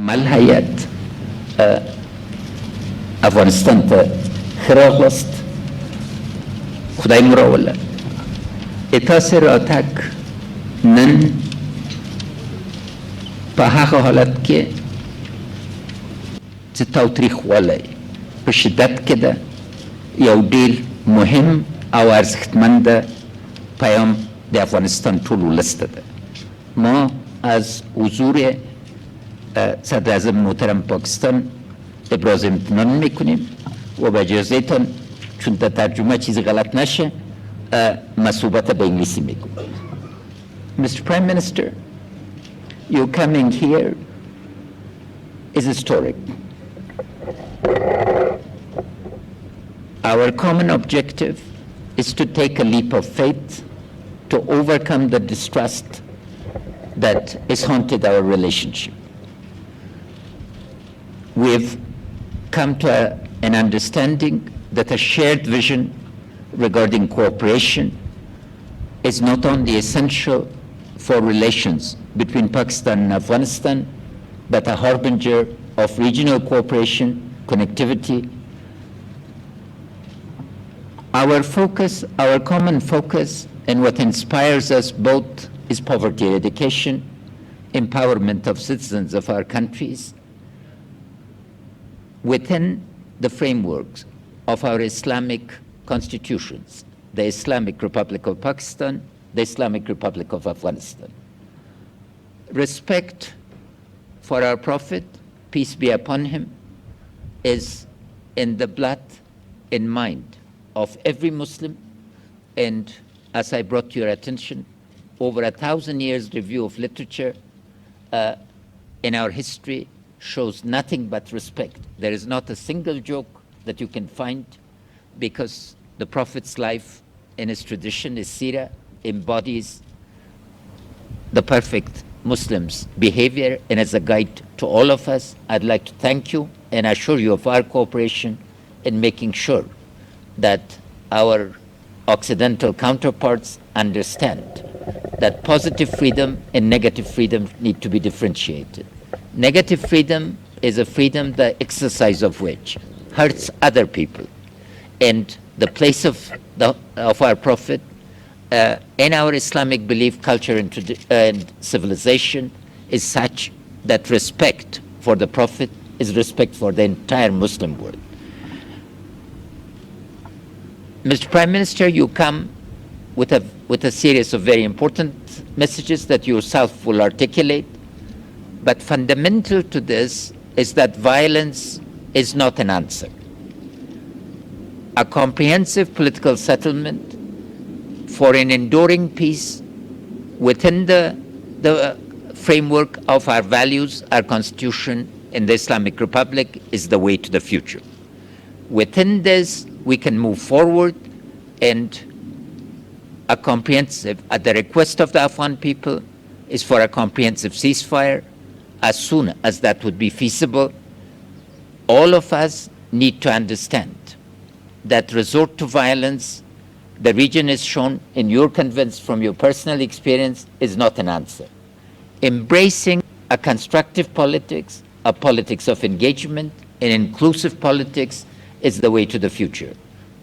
عمل هیئت افغانستان ته ښه راغلاست. خدای مو راوله. تاسې راتګ نن په هغه حالت کې چې تاوتریخوالی په شدت کې ده یو ډېر مهم او ارزښتمند پیام د افغانستان ټول ولس ته ده. ما از حضور صدر اعظم محترم پاکستان ابراز امتنان میکنیم و با اجازهتان چون در ترجمه چیزی غلط نشه صحبت به انگلیسی میگم. Mr. Prime Minister, your coming here is historic. Our common objective is to take a leap of faith to overcome the distrust that has haunted our relationship. We've come to an understanding that a shared vision regarding cooperation is not only essential for relations between Pakistan and Afghanistan, but a harbinger of regional cooperation, connectivity. Our focus, our common focus, and what inspires us both is poverty eradication, empowerment of citizens of our countries within the frameworks of our Islamic constitutions, the Islamic Republic of Pakistan, the Islamic Republic of Afghanistan. Respect for our Prophet, peace be upon him, is in the blood and mind of every Muslim, and as I brought to your attention, over 1,000 years review of literature in our history shows nothing but respect. There is not a single joke that you can find, because the Prophet's life and his tradition, his seerah, embodies the perfect Muslim's behavior, and as a guide to all of us, I'd like to thank you and assure you of our cooperation in making sure that our Occidental counterparts understand that positive freedom and negative freedom need to be differentiated. Negative freedom is a freedom, the exercise of which hurts other people. And the place of our Prophet in our Islamic belief, culture, and civilization is such that respect for the Prophet is respect for the entire Muslim world. Mr. Prime Minister, you come with a series of very important messages that you yourself will articulate, but fundamental to this is that violence is not an answer. A comprehensive political settlement for an enduring peace within the framework of our values, our constitution, and the Islamic Republic is the way to the future. Within this, we can move forward, and a comprehensive, at the request of the Afghan people, is for a comprehensive ceasefire as soon as that would be feasible. All of us need to understand that resort to violence, the region is shown, and you're convinced from your personal experience, is not an answer. Embracing a constructive politics, a politics of engagement, an inclusive politics is the way to the future.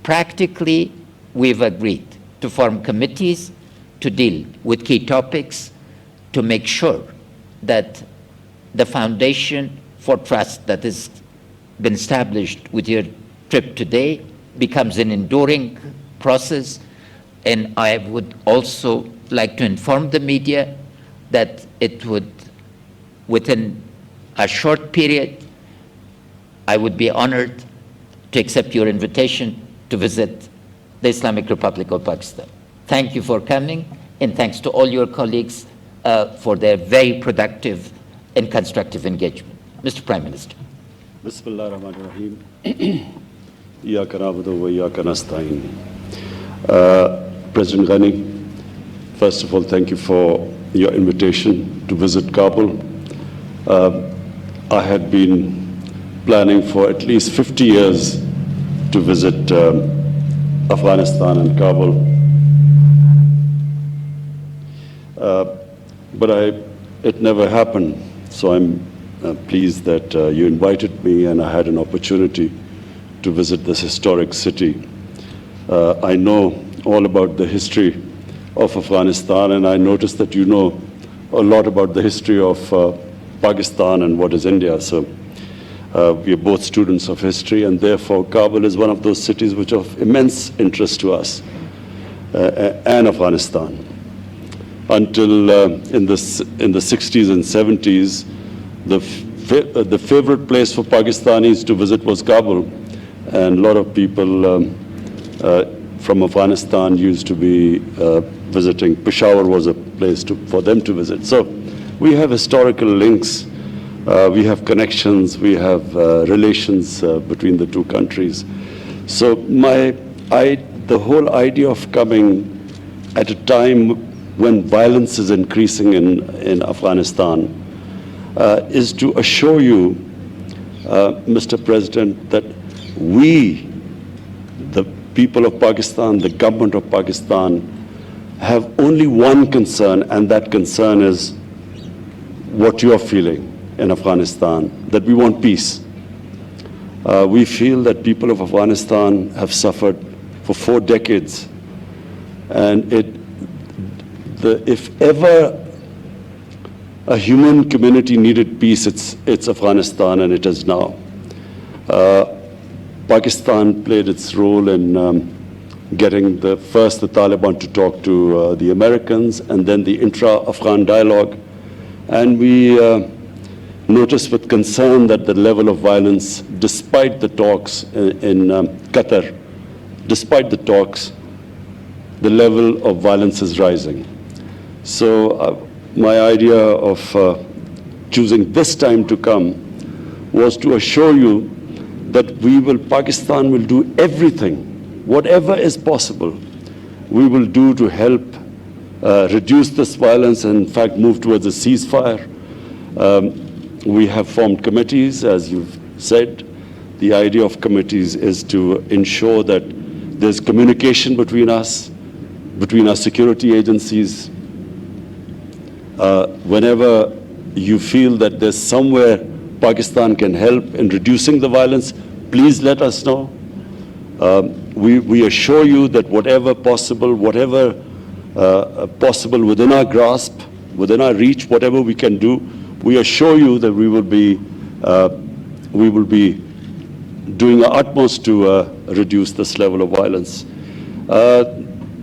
Practically, we've agreed to form committees to deal with key topics to make sure that the foundation for trust that has been established with your trip today becomes an enduring process. And I would also like to inform the media that it would, within a short period, I would be honored to accept your invitation to visit the Islamic Republic of Pakistan. Thank you for coming, and thanks to all your colleagues for their very productive and constructive engagement. Mr. Prime Minister. Bismillah ar-Rahman ar-Rahim. Iyaka na'budu wa iyaka nasta'in. President Ghani, first of all, thank you for your invitation to visit Kabul. I had been planning for at least 50 years to visit Afghanistan and Kabul. But it never happened. So I'm pleased that you invited me and I had an opportunity to visit this historic city. I know all about the history of Afghanistan, and I noticed that you know a lot about the history of Pakistan and what is India. So we are both students of history, and therefore Kabul is one of those cities which are of immense interest to us and Afghanistan. Until in the 60s and 70s, the favorite place for Pakistanis to visit was Kabul, and a lot of people from Afghanistan used to be visiting. Peshawar was a place for them to visit. So we have historical links, we have connections, we have relations between the two countries. So the whole idea of coming at a time when violence is increasing in Afghanistan is to assure you, Mr. President, that we, the people of Pakistan, the government of Pakistan, have only one concern, and that concern is what you are feeling in Afghanistan, that we want peace. We feel that people of Afghanistan have suffered for 4 decades, and if ever a human community needed peace, it's Afghanistan, and it is now. Pakistan played its role in getting first the Taliban to talk to the Americans, and then the intra-Afghan dialogue. And we noticed with concern that the level of violence, despite the talks in Qatar, despite the talks, the level of violence is rising. So my idea of choosing this time to come was to assure you that Pakistan will do everything, whatever is possible, we will do to help reduce this violence and, in fact, move towards a ceasefire. We have formed committees, as you've said. The idea of committees is to ensure that there's communication between us, between our security agencies. Whenever you feel that there's somewhere Pakistan can help in reducing the violence, please let us know. We assure you that whatever possible within our grasp, within our reach, whatever we can do, we assure you that we will be doing our utmost to reduce this level of violence.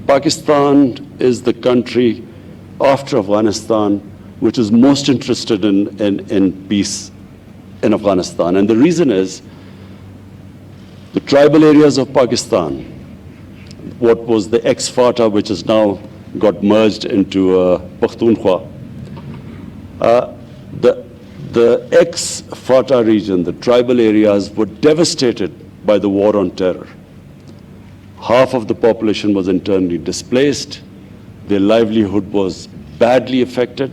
Pakistan is the country after Afghanistan which is most interested in peace in Afghanistan. And the reason is the tribal areas of Pakistan, what was the ex-FATA, which has now got merged into Pakhtunkhwa. The ex-FATA region, the tribal areas, were devastated by the war on terror. Half of the population was internally displaced. Their livelihood was badly affected.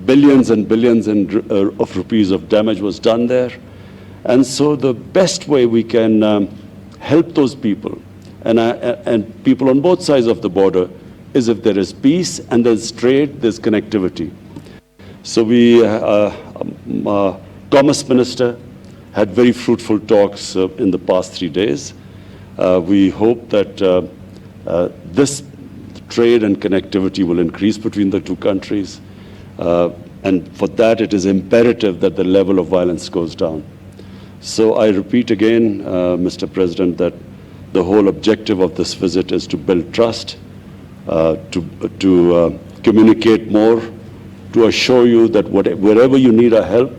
Billions and billions of rupees of damage was done there. And so the best way we can help those people, and people on both sides of the border, is if there is peace and there's trade, there's connectivity. So Commerce Minister had very fruitful talks in the past 3 days. We hope that this trade and connectivity will increase between the two countries. And for that, it is imperative that the level of violence goes down. So I repeat again, Mr. President, that the whole objective of this visit is to build trust, to communicate more, to assure you that wherever you need our help,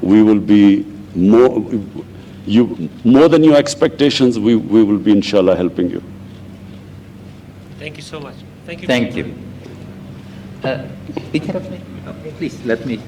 we will be more than your expectations, we will be, inshallah, helping you. Thank you so much. Thank you. Thank you. Please let me.